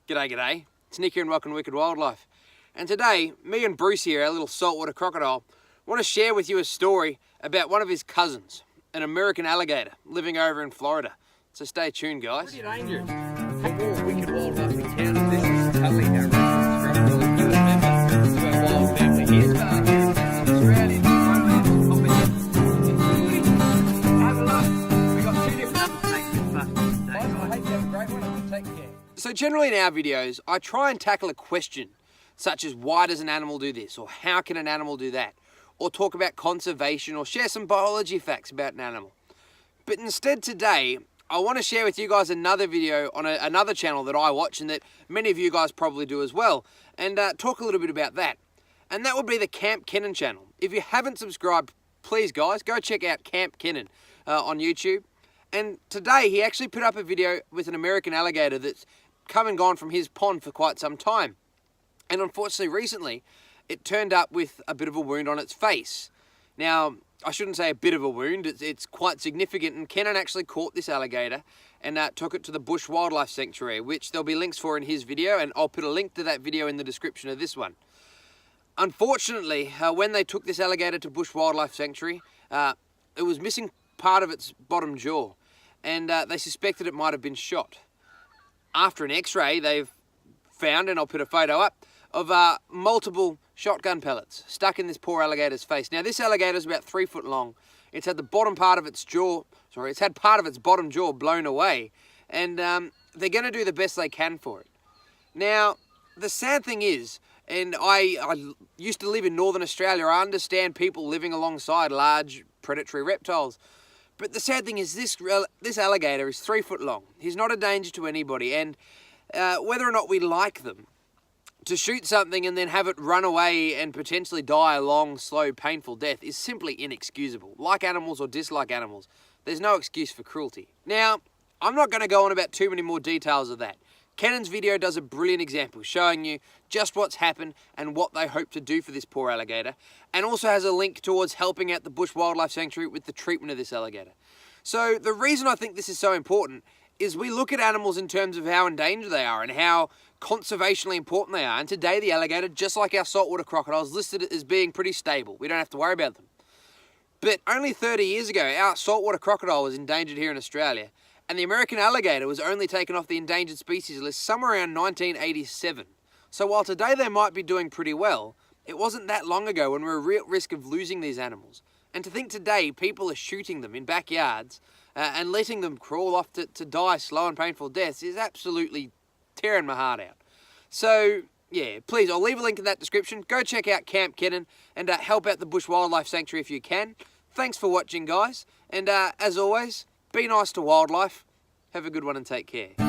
G'day. It's Nick here and welcome to Wicked Wildlife. And today, me and Bruce here, our little saltwater crocodile, want to share with you a story about one of his cousins, an American alligator living over in Florida. So stay tuned, guys. Pretty dangerous. Wicked Wildlife Encounter. This is totally our reference from really good member to our wild family here. Australian, have a look. We've got two different snakes in front today. I hope you have a great one and take care. So generally in our videos, I try and tackle a question such as why does an animal do this, or how can an animal do that, or talk about conservation, or share some biology facts about an animal. But instead today, I want to share with you guys another video on another channel that I watch and that many of you guys probably do as well, and talk a little bit about that. And that would be the Camp Kenan channel. If you haven't subscribed, please guys, go check out Camp Kenan on YouTube. And today he actually put up a video with an American alligator that's come and gone from his pond for quite some time. And unfortunately recently, it turned up with a bit of a wound on its face. Now, I shouldn't say a bit of a wound, it's quite significant, and Kenan actually caught this alligator and took it to the Busch Wildlife Sanctuary, which there'll be links for in his video, and I'll put a link to that video in the description of this one. Unfortunately, when they took this alligator to Busch Wildlife Sanctuary, it was missing part of its bottom jaw, and they suspected it might have been shot. After an x-ray, they've found, and I'll put a photo up, of multiple shotgun pellets stuck in this poor alligator's face. Now this alligator's about 3 foot long. It's had the bottom part of its jaw, it's had part of its bottom jaw blown away, and they're going to do the best they can for it. Now, the sad thing is, and I used to live in Northern Australia, I understand people living alongside large predatory reptiles. But the sad thing is this alligator is 3 foot long. He's not a danger to anybody, and whether or not we like them, to shoot something and then have it run away and potentially die a long, slow, painful death is simply inexcusable. Like animals or dislike animals, there's no excuse for cruelty. Now, I'm not going to go on about too many more details of that. Kenan's video does a brilliant example showing you just what's happened and what they hope to do for this poor alligator, and also has a link towards helping out the Busch Wildlife Sanctuary with the treatment of this alligator. So the reason I think this is so important is we look at animals in terms of how endangered they are and how conservationally important they are. And today the alligator, just like our saltwater crocodiles, listed as being pretty stable. We don't have to worry about them. But only 30 years ago, our saltwater crocodile was endangered here in Australia, and the American alligator was only taken off the endangered species list somewhere around 1987. So while today they might be doing pretty well, it wasn't that long ago when we were at real risk of losing these animals. And to think today people are shooting them in backyards and letting them crawl off to die slow and painful deaths is absolutely tearing my heart out. So yeah, please, I'll leave a link in that description. Go check out Camp Kenan and help out the Busch Wildlife Sanctuary if you can. Thanks for watching, guys. And as always, be nice to wildlife. Have a good one and take care.